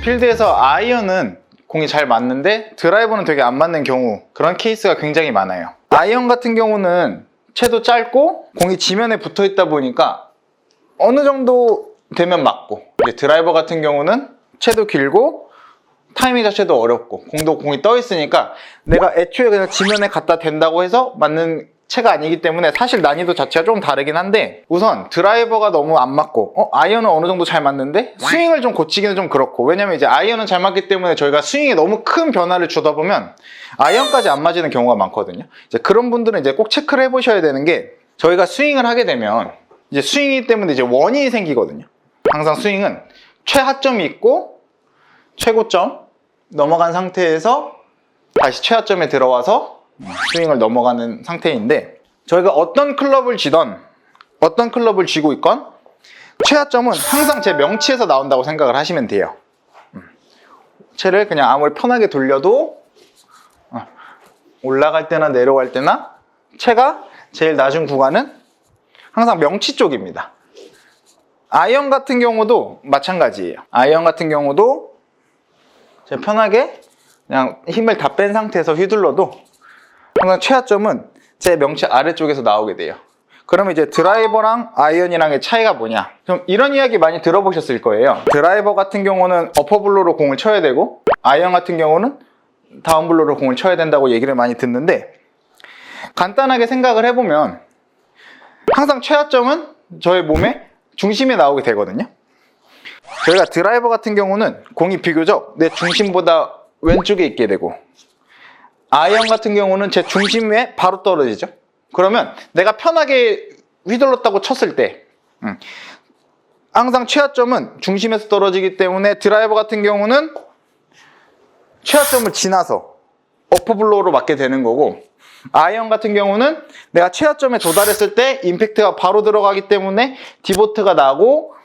필드에서 아이언은 공이 잘 맞는데 드라이버는 되게 안 맞는 경우, 그런 케이스가 굉장히 많아요. 아이언 같은 경우는 채도 짧고 공이 지면에 붙어 있다 보니까 어느 정도 되면 맞고, 이제 드라이버 같은 경우는 채도 길고 타이밍 자체도 어렵고 공이 떠 있으니까 내가 애초에 그냥 지면에 갖다 댄다고 해서 맞는 채가 아니기 때문에 사실 난이도 자체가 좀 다르긴 한데, 우선 드라이버가 너무 안 맞고 아이언은 어느 정도 잘 맞는데 스윙을 좀 고치기는 좀 그렇고, 왜냐면 이제 아이언은 잘 맞기 때문에 저희가 스윙에 너무 큰 변화를 주다 보면 아이언까지 안 맞는 경우가 많거든요. 이제 그런 분들은 이제 꼭 체크를 해보셔야 되는 게, 저희가 스윙을 하게 되면 이제 스윙이기 때문에 이제 원이 생기거든요. 항상 스윙은 최하점이 있고 최고점 넘어간 상태에서 다시 최하점에 들어와서 스윙을 넘어가는 상태인데, 저희가 어떤 클럽을 쥐던 어떤 클럽을 쥐고 있건 최하점은 항상 제 명치에서 나온다고 생각을 하시면 돼요. 채를 그냥 아무리 편하게 돌려도 올라갈 때나 내려갈 때나 채가 제일 낮은 구간은 항상 명치 쪽입니다. 아이언 같은 경우도 마찬가지예요. 아이언 같은 경우도 제가 편하게 그냥 힘을 다 뺀 상태에서 휘둘러도 항상 최하점은 제 명치 아래쪽에서 나오게 돼요. 그러면 이제 드라이버랑 아이언이랑의 차이가 뭐냐, 좀 이런 이야기 많이 들어보셨을 거예요. 드라이버 같은 경우는 어퍼블로로 공을 쳐야 되고 아이언 같은 경우는 다운블로로 공을 쳐야 된다고 얘기를 많이 듣는데, 간단하게 생각을 해보면 항상 최하점은 저의 몸의 중심에 나오게 되거든요. 저희가 드라이버 같은 경우는 공이 비교적 내 중심보다 왼쪽에 있게 되고, 아이언 같은 경우는 제 중심에 바로 떨어지죠. 그러면 내가 편하게 휘둘렀다고 쳤을 때 항상 최하점은 중심에서 떨어지기 때문에 드라이버 같은 경우는 최하점을 지나서 어퍼블로우로 맞게 되는 거고, 아이언 같은 경우는 내가 최하점에 도달했을 때 임팩트가 바로 들어가기 때문에 디보트가 나고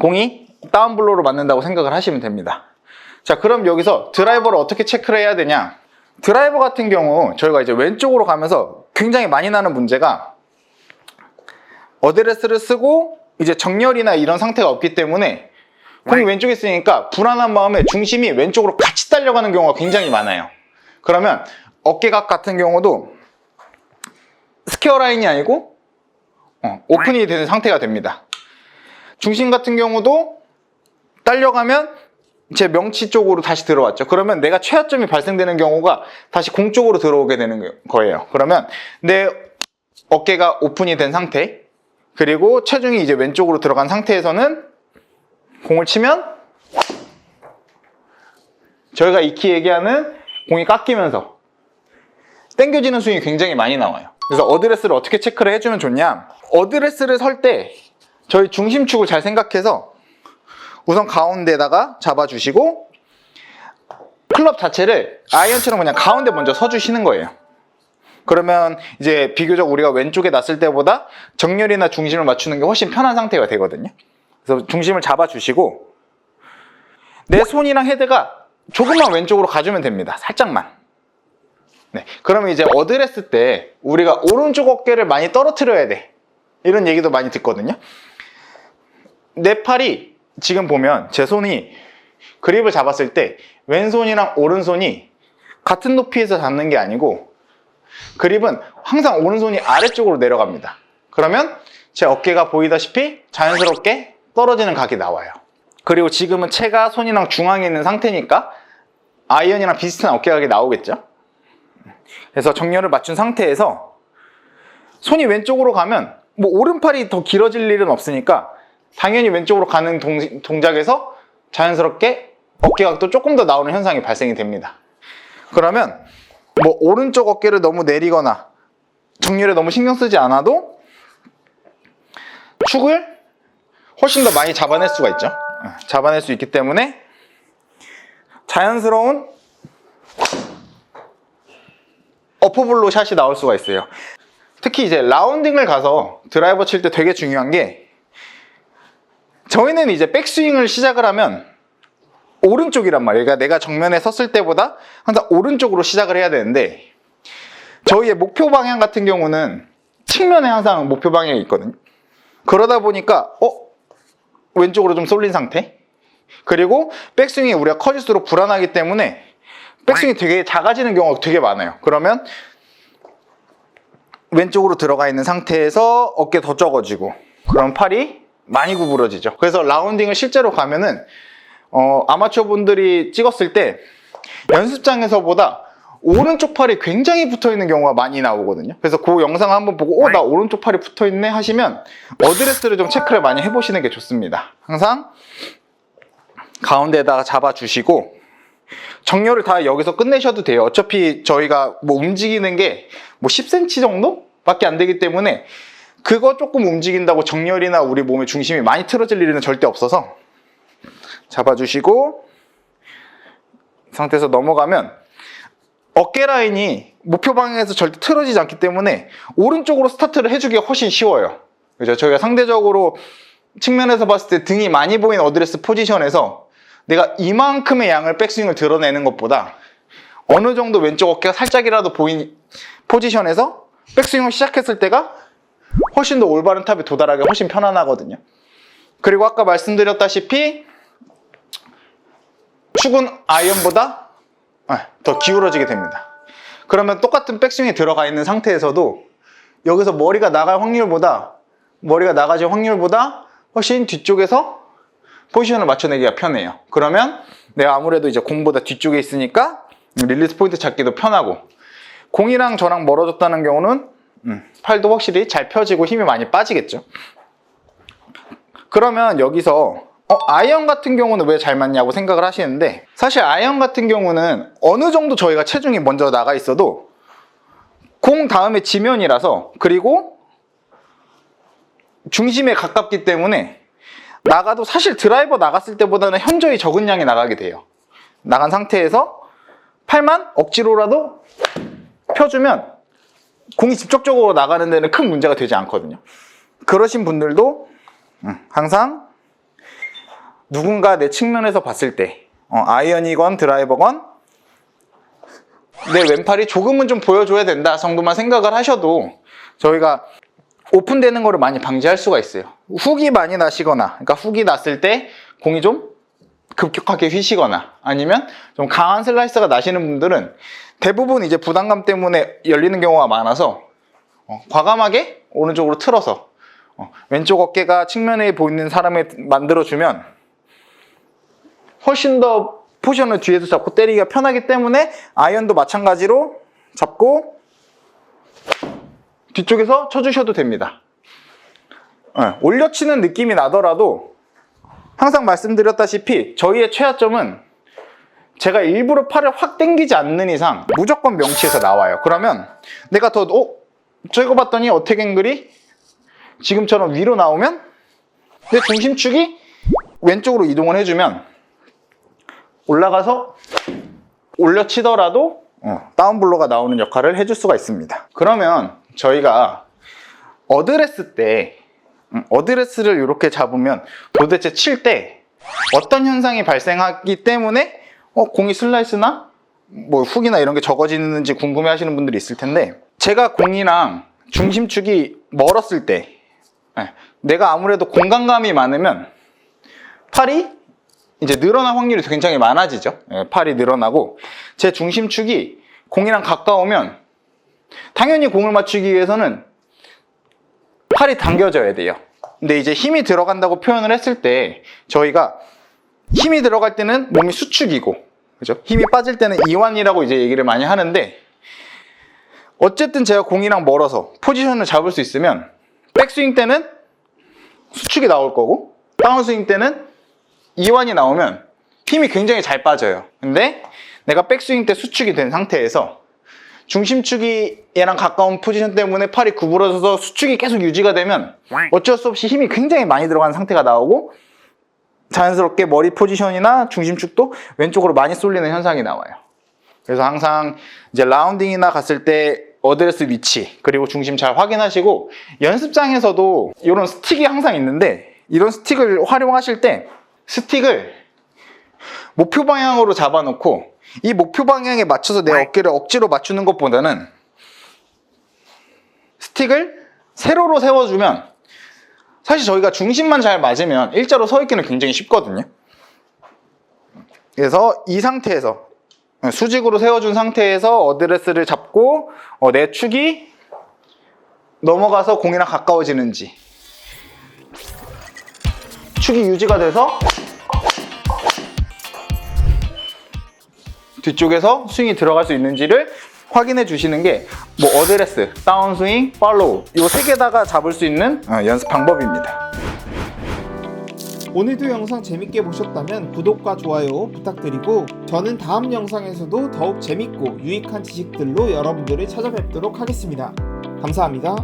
공이 다운블로우로 맞는다고 생각을 하시면 됩니다. 자, 그럼 여기서 드라이버를 어떻게 체크를 해야 되냐, 드라이버 같은 경우 저희가 이제 왼쪽으로 가면서 굉장히 많이 나는 문제가, 어드레스를 쓰고 이제 정렬이나 이런 상태가 없기 때문에 공이 왼쪽에 있으니까 불안한 마음에 중심이 왼쪽으로 같이 딸려가는 경우가 굉장히 많아요. 그러면 어깨각 같은 경우도 스퀘어 라인이 아니고 오픈이 되는 상태가 됩니다. 중심 같은 경우도 딸려가면 제 명치 쪽으로 다시 들어왔죠. 그러면 내가 최하점이 발생되는 경우가 다시 공 쪽으로 들어오게 되는 거예요. 그러면 내 어깨가 오픈이 된 상태, 그리고 체중이 이제 왼쪽으로 들어간 상태에서는 공을 치면 저희가 익히 얘기하는 공이 깎이면서 당겨지는 스윙이 굉장히 많이 나와요. 그래서 어드레스를 어떻게 체크를 해주면 좋냐, 어드레스를 설 때 저희 중심축을 잘 생각해서 우선 가운데다가 잡아주시고 클럽 자체를 아이언처럼 그냥 가운데 먼저 서주시는 거예요. 그러면 이제 비교적 우리가 왼쪽에 놨을 때보다 정렬이나 중심을 맞추는 게 훨씬 편한 상태가 되거든요. 그래서 중심을 잡아주시고 내 손이랑 헤드가 조금만 왼쪽으로 가주면 됩니다. 살짝만. 네, 그러면 이제 어드레스 때 우리가 오른쪽 어깨를 많이 떨어뜨려야 돼, 이런 얘기도 많이 듣거든요. 내 팔이 지금 보면 제 손이 그립을 잡았을 때 왼손이랑 오른손이 같은 높이에서 잡는 게 아니고, 그립은 항상 오른손이 아래쪽으로 내려갑니다. 그러면 제 어깨가 보이다시피 자연스럽게 떨어지는 각이 나와요. 그리고 지금은 채가 손이랑 중앙에 있는 상태니까 아이언이랑 비슷한 어깨각이 나오겠죠. 그래서 정렬을 맞춘 상태에서 손이 왼쪽으로 가면 뭐 오른팔이 더 길어질 일은 없으니까 당연히 왼쪽으로 가는 동작에서 자연스럽게 어깨각도 조금 더 나오는 현상이 발생이 됩니다. 그러면 뭐 오른쪽 어깨를 너무 내리거나 정렬에 너무 신경 쓰지 않아도 축을 훨씬 더 많이 잡아낼 수가 있죠. 잡아낼 수 있기 때문에 자연스러운 어퍼블로 샷이 나올 수가 있어요. 특히 이제 라운딩을 가서 드라이버 칠 때 되게 중요한 게, 저희는 이제 백스윙을 시작을 하면 오른쪽이란 말이에요. 그러니까 내가 정면에 섰을 때보다 항상 오른쪽으로 시작을 해야 되는데, 저희의 목표 방향 같은 경우는 측면에 항상 목표 방향이 있거든요. 그러다 보니까 왼쪽으로 좀 쏠린 상태, 그리고 백스윙이 우리가 커질수록 불안하기 때문에 백스윙이 되게 작아지는 경우가 되게 많아요. 그러면 왼쪽으로 들어가 있는 상태에서 어깨 더 적어지고 그럼 팔이 많이 구부러지죠. 그래서 라운딩을 실제로 가면은 아마추어 분들이 찍었을 때 연습장에서보다 오른쪽 팔이 굉장히 붙어있는 경우가 많이 나오거든요. 그래서 그 영상을 한번 보고 나 오른쪽 팔이 붙어있네 하시면 어드레스를 좀 체크를 많이 해보시는 게 좋습니다. 항상 가운데다가 잡아주시고 정렬을 다 여기서 끝내셔도 돼요. 어차피 저희가 뭐 움직이는 게 뭐 10cm 정도밖에 안 되기 때문에 그거 조금 움직인다고 정렬이나 우리 몸의 중심이 많이 틀어질 일은 절대 없어서 잡아주시고 이 상태에서 넘어가면 어깨 라인이 목표 방향에서 절대 틀어지지 않기 때문에 오른쪽으로 스타트를 해주기가 훨씬 쉬워요. 그죠? 저희가 상대적으로 측면에서 봤을 때 등이 많이 보이는 어드레스 포지션에서 내가 이만큼의 양을 백스윙을 드러내는 것보다 어느 정도 왼쪽 어깨가 살짝이라도 보인 포지션에서 백스윙을 시작했을 때가 훨씬 더 올바른 탑에 도달하기 훨씬 편안하거든요. 그리고 아까 말씀드렸다시피 축은 아이언보다 더 기울어지게 됩니다. 그러면 똑같은 백스윙이 들어가 있는 상태에서도 여기서 머리가 나갈 확률보다 훨씬 뒤쪽에서 포지션을 맞춰내기가 편해요. 그러면 내가 아무래도 이제 공보다 뒤쪽에 있으니까 릴리스 포인트 잡기도 편하고 공이랑 저랑 멀어졌다는 경우는 팔도 확실히 잘 펴지고 힘이 많이 빠지겠죠. 그러면 여기서 아이언 같은 경우는 왜 잘 맞냐고 생각을 하시는데 사실 아이언 같은 경우는 어느 정도 저희가 체중이 먼저 나가 있어도 공 다음에 지면이라서 그리고 중심에 가깝기 때문에 나가도 사실 드라이버 나갔을 때보다는 현저히 적은 양이 나가게 돼요. 나간 상태에서 팔만 억지로라도 펴주면 공이 직접적으로 나가는 데는 큰 문제가 되지 않거든요. 그러신 분들도 항상 누군가 내 측면에서 봤을 때 아이언이건 드라이버건 내 왼팔이 조금은 좀 보여줘야 된다 정도만 생각을 하셔도 저희가 오픈되는 거를 많이 방지할 수가 있어요. 훅이 많이 나시거나 그러니까 훅이 났을 때 공이 좀 급격하게 휘시거나 아니면 좀 강한 슬라이스가 나시는 분들은 대부분 이제 부담감 때문에 열리는 경우가 많아서 과감하게 오른쪽으로 틀어서 왼쪽 어깨가 측면에 보이는 사람을 만들어주면 훨씬 더 포지션을 뒤에서 잡고 때리기가 편하기 때문에 아이언도 마찬가지로 잡고 뒤쪽에서 쳐주셔도 됩니다. 올려치는 느낌이 나더라도 항상 말씀드렸다시피 저희의 최하점은 제가 일부러 팔을 확 당기지 않는 이상 무조건 명치에서 나와요. 그러면 내가 저거 봤더니 어택 앵글이 지금처럼 위로 나오면 내 중심축이 왼쪽으로 이동을 해주면 올라가서 올려치더라도 다운블로가 나오는 역할을 해줄 수가 있습니다. 그러면 저희가 어드레스 때 어드레스를 이렇게 잡으면 도대체 칠 때 어떤 현상이 발생하기 때문에 공이 슬라이스나 뭐 훅이나 이런 게 적어지는지 궁금해 하시는 분들이 있을 텐데 제가 공이랑 중심축이 멀었을 때 내가 아무래도 공간감이 많으면 팔이 이제 늘어날 확률이 굉장히 많아지죠. 팔이 늘어나고 제 중심축이 공이랑 가까우면 당연히 공을 맞추기 위해서는 팔이 당겨져야 돼요. 근데 이제 힘이 들어간다고 표현을 했을 때 저희가 힘이 들어갈 때는 몸이 수축이고 그죠? 힘이 빠질 때는 이완이라고 이제 얘기를 많이 하는데 어쨌든 제가 공이랑 멀어서 포지션을 잡을 수 있으면 백스윙 때는 수축이 나올 거고 다운스윙 때는 이완이 나오면 힘이 굉장히 잘 빠져요. 근데 내가 백스윙 때 수축이 된 상태에서 중심축이 얘랑 가까운 포지션 때문에 팔이 구부러져서 수축이 계속 유지가 되면 어쩔 수 없이 힘이 굉장히 많이 들어가는 상태가 나오고 자연스럽게 머리 포지션이나 중심축도 왼쪽으로 많이 쏠리는 현상이 나와요. 그래서 항상 이제 라운딩이나 갔을 때 어드레스 위치 그리고 중심 잘 확인하시고 연습장에서도 이런 스틱이 항상 있는데 이런 스틱을 활용하실 때 스틱을 목표 방향으로 잡아놓고 이 목표 방향에 맞춰서 내 어깨를 억지로 맞추는 것보다는 스틱을 세로로 세워주면 사실 저희가 중심만 잘 맞으면 일자로 서 있기는 굉장히 쉽거든요. 그래서 이 상태에서 수직으로 세워준 상태에서 어드레스를 잡고 내 축이 넘어가서 공이랑 가까워지는지, 축이 유지가 돼서 뒤쪽에서 스윙이 들어갈 수 있는지를 확인해 주시는 게 어드레스, 다운스윙, 팔로우 이 세 개다가 잡을 수 있는 연습 방법입니다. 오늘도 영상 재밌게 보셨다면 구독과 좋아요 부탁드리고 저는 다음 영상에서도 더욱 재밌고 유익한 지식들로 여러분들을 찾아뵙도록 하겠습니다. 감사합니다.